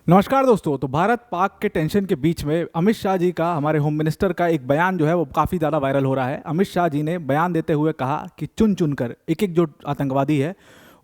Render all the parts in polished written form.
नमस्कार दोस्तों। तो भारत पाक के टेंशन के बीच में अमित शाह जी का, हमारे होम मिनिस्टर का एक बयान जो है वो काफ़ी ज़्यादा वायरल हो रहा है। अमित शाह जी ने बयान देते हुए कहा कि चुन चुन कर एक एक जो आतंकवादी है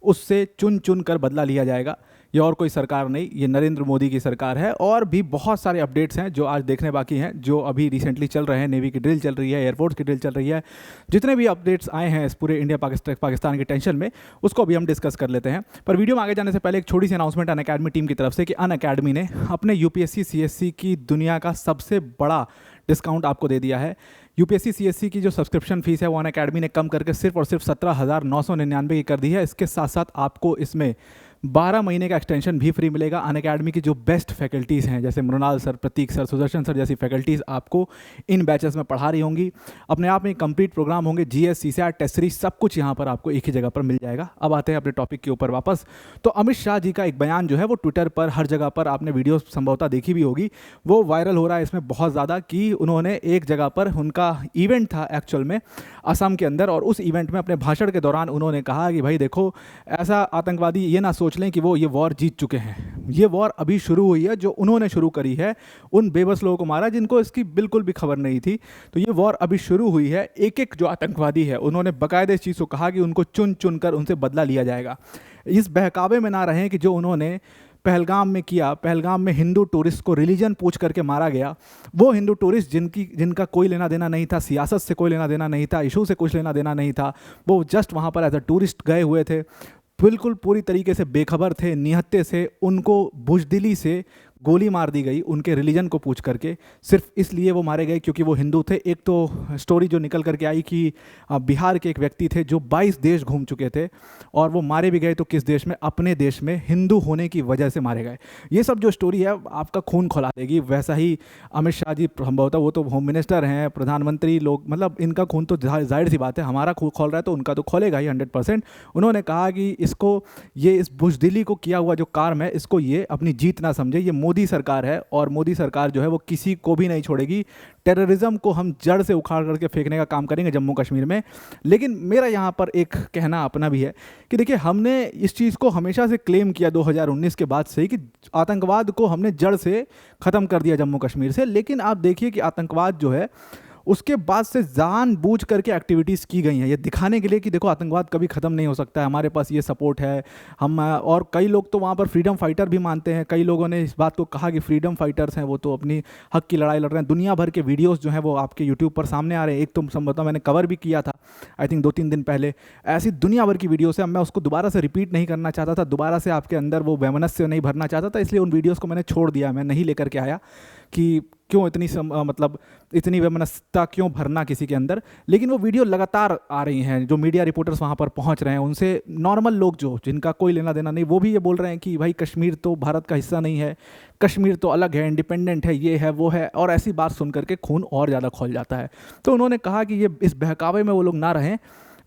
उससे चुन चुन कर बदला लिया जाएगा। ये और कोई सरकार नहीं, ये नरेंद्र मोदी की सरकार है। और भी बहुत सारे अपडेट्स हैं जो आज देखने बाकी हैं, जो अभी रिसेंटली चल रहे हैं। नेवी की ड्रिल चल रही है, एयरफोर्स की ड्रिल चल रही है। जितने भी अपडेट्स आए हैं इस पूरे इंडिया पाकिस्तान के टेंशन में, उसको अभी हम डिस्कस कर लेते हैं। पर वीडियो में आगे जाने से पहले एक छोटी सी अनाउंसमेंट अनअकैडमी टीम की तरफ से कि अनअकैडमी ने अपने यूपीएससी सीएससी की दुनिया का सबसे बड़ा डिस्काउंट आपको दे दिया है। यूपीएससी सीएससी की जो सब्सक्रिप्शन फीस है वो अनअकैडमी ने कम करके सिर्फ और सिर्फ 17,999 की कर दी है। इसके साथ साथ आपको इसमें 12 महीने का एक्सटेंशन भी फ्री मिलेगा। अनअकैडमी की जो बेस्ट फैकल्टीज़ हैं, जैसे मृणाल सर, प्रतीक सर, सुदर्शन सर जैसी फैकल्टीज़ आपको इन बैचेस में पढ़ा रही होंगी। अपने आप में कंप्लीट प्रोग्राम होंगे, जीएस, सीसीआर, टेस्ट सीरीज, सब कुछ यहाँ पर आपको एक ही जगह पर मिल जाएगा। अब आते हैं अपने टॉपिक के ऊपर वापस। तो अमित शाह जी का एक बयान जो है वो ट्विटर पर, हर जगह पर आपने वीडियो संभवतः देखी भी होगी, वो वायरल हो रहा है इसमें बहुत ज़्यादा। कि उन्होंने एक जगह पर, उनका इवेंट था एक्चुअल में असम के अंदर, और उस इवेंट में अपने भाषण के दौरान उन्होंने कहा कि भाई देखो, ऐसा आतंकवादी ये ना सोच लें कि वो ये वॉर जीत चुके हैं। ये वॉर अभी शुरू हुई है, जो उन्होंने शुरू करी है। उन बेबस लोगों को मारा जिनको इसकी बिल्कुल भी खबर नहीं थी। तो ये वॉर अभी शुरू हुई है। एक एक जो आतंकवादी है, उन्होंने बाकायदे इस चीज़ को कहा कि उनको चुन चुन कर उनसे बदला लिया जाएगा। इस बहकावे में ना रहें कि जो उन्होंने पहलगाम में किया, पहलगाम में हिंदू टूरिस्ट को रिलीजन पूछ करके मारा गया। वो हिंदू टूरिस्ट जिनका कोई लेना देना नहीं था, सियासत से कोई लेना देना नहीं था, इशू से कुछ लेना देना नहीं था, वो जस्ट वहाँ पर एज अ टूरिस्ट गए हुए थे, बिल्कुल पूरी तरीके से बेखबर थे, निहत्थे से। उनको बुजदिली से गोली मार दी गई उनके रिलीजन को पूछ करके। सिर्फ इसलिए वो मारे गए क्योंकि वो हिंदू थे। एक तो स्टोरी जो निकल करके आई कि बिहार के एक व्यक्ति थे जो 22 देश घूम चुके थे, और वो मारे भी गए तो किस देश में? अपने देश में, हिंदू होने की वजह से मारे गए। ये सब जो स्टोरी है आपका खून खौला देगी। वैसा ही अमित शाह जी संभवतः, वो तो होम मिनिस्टर हैं, प्रधानमंत्री लोग, मतलब इनका खून तो जाहिर सी बात है, हमारा खून खौल रहा है तो उनका तो खोलेगा ही 100%। उन्होंने कहा कि इसको, ये इस बुजदिली को किया हुआ जो कार्य है, इसको ये अपनी जीत ना समझे। ये मोदी सरकार है, और मोदी सरकार जो है वो किसी को भी नहीं छोड़ेगी। टेररिज्म को हम जड़ से उखाड़ करके फेंकने का काम करेंगे जम्मू कश्मीर में। लेकिन मेरा यहाँ पर एक कहना अपना भी है कि देखिए, हमने इस चीज़ को हमेशा से क्लेम किया 2019 के बाद से ही कि आतंकवाद को हमने जड़ से ख़त्म कर दिया जम्मू कश्मीर से। लेकिन आप देखिए कि आतंकवाद जो है उसके बाद से जानबूझ करके एक्टिविटीज़ की गई हैं, ये दिखाने के लिए कि देखो आतंकवाद कभी ख़त्म नहीं हो सकता है, हमारे पास ये सपोर्ट है। हम, और कई लोग तो वहाँ पर फ्रीडम फाइटर भी मानते हैं। कई लोगों ने इस बात को कहा कि फ्रीडम फाइटर्स हैं, वो तो अपनी हक की लड़ाई लड़ रहे हैं। दुनिया भर के वीडियोज़ जो हैं वो आपके यूट्यूब पर सामने आ रहे हैं। एक तो संभवतः मैंने कवर भी किया था, आई थिंक 2-3 दिन पहले। ऐसी दुनिया भर की वीडियोज़ है। मैं उसको दोबारा से रिपीट नहीं करना चाहता था, दोबारा से आपके अंदर वो वैमनस्य नहीं भरना चाहता था, इसलिए उन वीडियोज़ को मैंने छोड़ दिया। मैं नहीं लेकर के आया कि क्यों इतनी मतलब इतनी वैमनस्यता क्यों भरना किसी के अंदर। लेकिन वो वीडियो लगातार आ रही हैं, जो मीडिया रिपोर्टर्स वहाँ पर पहुँच रहे हैं, उनसे नॉर्मल लोग जो, जिनका कोई लेना देना नहीं, वो भी ये बोल रहे हैं कि भाई कश्मीर तो भारत का हिस्सा नहीं है, कश्मीर तो अलग है, इंडिपेंडेंट है, ये है वो है। और ऐसी बात सुन करके खून और ज़्यादा खौल जाता है। तो उन्होंने कहा कि ये इस बहकावे में वो लोग ना रहें,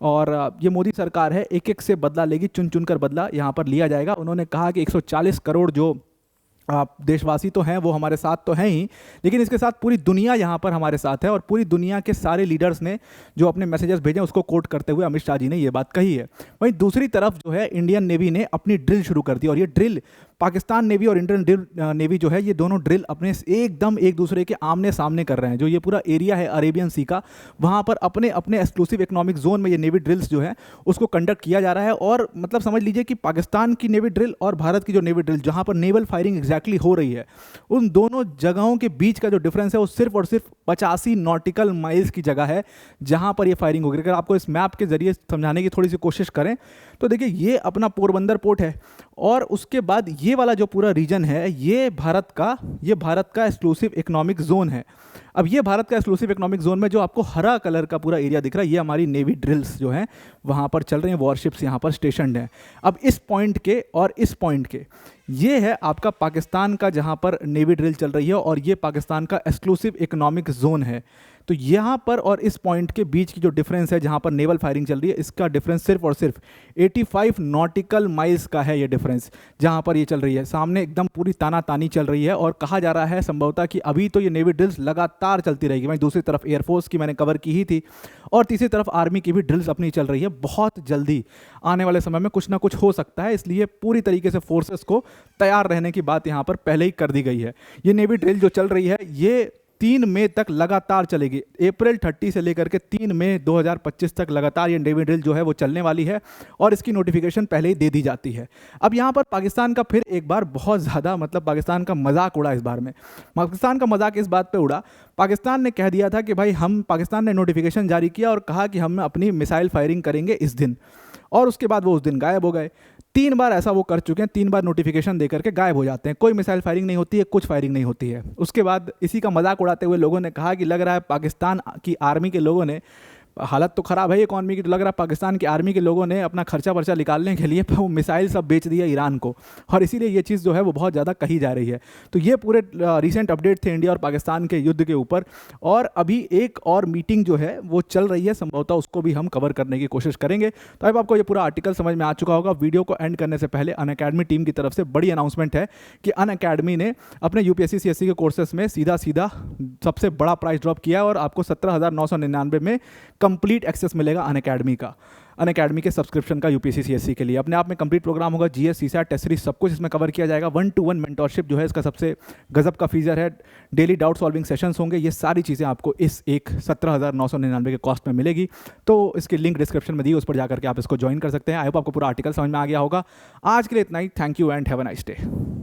और ये मोदी सरकार है, एक एक से बदला लेगी, चुन चुन कर बदला यहाँ पर लिया जाएगा। उन्होंने कहा कि 140 करोड़ जो आप देशवासी तो हैं, वो हमारे साथ तो हैं ही, लेकिन इसके साथ पूरी दुनिया यहाँ पर हमारे साथ है। और पूरी दुनिया के सारे लीडर्स ने जो अपने मैसेजेस भेजे, उसको कोट करते हुए अमित शाह जी ने ये बात कही है। वहीं दूसरी तरफ जो है, इंडियन नेवी ने अपनी ड्रिल शुरू कर दी। और ये ड्रिल, पाकिस्तान नेवी और इंडियन नेवी जो है, ये दोनों ड्रिल अपने एकदम एक दूसरे के आमने सामने कर रहे हैं। जो ये पूरा एरिया है अरेबियन सी का, वहाँ पर अपने अपने एक्सक्लूसिव इकोनॉमिक जोन में ये नेवी ड्रिल्स जो है उसको कंडक्ट किया जा रहा है। और मतलब समझ लीजिए कि पाकिस्तान की नेवी ड्रिल और भारत की जो नेवी ड्रिल, जहाँ पर नेवल फायरिंग एग्जैक्टली हो रही है, उन दोनों जगहों के बीच का जो डिफरेंस है वो सिर्फ और सिर्फ 85 नॉटिकल माइल्स की जगह है जहाँ पर ये फायरिंग होगी। अगर आपको इस मैप के जरिए समझाने की थोड़ी सी कोशिश करें तो देखिए, ये अपना पोरबंदर पोर्ट है, और उसके बाद ये वाला जो पूरा रीजन है, ये भारत का एक्सक्लूसिव इकोनॉमिक जोन है। अब ये भारत का एक्सक्लूसिव इकोनॉमिक जोन में जो आपको हरा कलर का पूरा एरिया दिख रहा है, ये हमारी नेवी ड्रिल्स जो हैं वहाँ पर चल रही हैं, वॉरशिप्स यहाँ पर स्टेशनड हैं। अब इस पॉइंट के और इस पॉइंट के, ये है आपका पाकिस्तान का जहाँ पर नेवी ड्रिल चल रही है, और ये पाकिस्तान का एक्सक्लूसिव इकोनॉमिक जोन है। तो यहाँ पर और इस पॉइंट के बीच की जो डिफरेंस है जहाँ पर नेवल फायरिंग चल रही है, इसका डिफरेंस सिर्फ और सिर्फ 85 नॉटिकल माइल्स का है। ये डिफरेंस जहाँ पर ये चल रही है, सामने एकदम पूरी तानातानी चल रही है, और कहा जा रहा है संभवतः कि अभी तो ये नेवी ड्रिल्स लगातार चलती रहेगी। वहीं दूसरी तरफ एयरफोर्स की मैंने कवर की ही थी, और तीसरी तरफ आर्मी की भी ड्रिल्स अपनी चल रही है। बहुत जल्दी आने वाले समय में कुछ ना कुछ हो सकता है, इसलिए पूरी तरीके से फोर्सेस को तैयार रहने की बात यहाँ पर पहले ही कर दी गई है। ये नेवी ड्रिल जो चल रही है ये 3 मई तक लगातार चलेगी। अप्रैल 30 से लेकर के 3 मई 2025 तक लगातार ये नेवी ड्रिल जो है वो चलने वाली है, और इसकी नोटिफिकेशन पहले ही दे दी जाती है। अब यहाँ पर पाकिस्तान का फिर एक बार बहुत ज़्यादा पाकिस्तान का मजाक उड़ा। इस बार में पाकिस्तान का मजाक इस बात पे उड़ा, पाकिस्तान ने कह दिया था कि भाई पाकिस्तान ने नोटिफिकेशन जारी किया और कहा कि हम अपनी मिसाइल फायरिंग करेंगे इस दिन, और उसके बाद वो उस दिन गायब हो गए। 3 बार ऐसा वो कर चुके हैं, 3 बार नोटिफिकेशन देकर के गायब हो जाते हैं। कोई मिसाइल फायरिंग नहीं होती है, कुछ फायरिंग नहीं होती है। उसके बाद इसी का मजाक उड़ाते हुए लोगों ने कहा कि लग रहा है पाकिस्तान की आर्मी के लोगों ने, हालत तो ख़राब है इकॉनमी की, तो लग रहा है पाकिस्तान की आर्मी के लोगों ने अपना खर्चा वर्चा निकालने के लिए वो मिसाइल सब बेच दिया ईरान को, और इसीलिए ये चीज़ जो है वो बहुत ज़्यादा कही जा रही है। तो ये पूरे रिसेंट अपडेट थे इंडिया और पाकिस्तान के युद्ध के ऊपर, और अभी एक और मीटिंग जो है वो चल रही है, संभवतः उसको भी हम कवर करने की कोशिश करेंगे। तो अब आपको ये पूरा आर्टिकल समझ में आ चुका होगा। वीडियो को एंड करने से पहले अनअकैडमी टीम की तरफ से बड़ी अनाउंसमेंट है कि अनअकैडमी ने अपने यूपीएससी सीएससी के कोर्सेज में सीधा सबसे बड़ा प्राइस ड्रॉप किया है, और आपको 17,999 में कंप्लीट एक्सेस मिलेगा अनअकैडमी के सब्सक्रिप्शन का यूपीएससी सीएससी के लिए। अपने आप में कंप्लीट प्रोग्राम होगा, जीएस सीसैट टेस्ट सीरीज सब कुछ इसमें कवर किया जाएगा। 1-to-1 मेंटरशिप जो है इसका सबसे गजब का फीचर है। डेली डाउट सॉल्विंग सेशंस होंगे। ये सारी चीज़ें आपको इस एक 17,999 के कॉस्ट में मिलेगी। तो इसकी लिंक डिस्क्रिप्शन में दी, उस पर जाकर के आप इसको ज्वाइन कर सकते हैं। आई होप आपको पूरा आर्टिकल समझ में आ गया होगा। आज के लिए इतना ही। Thank you and have a nice day.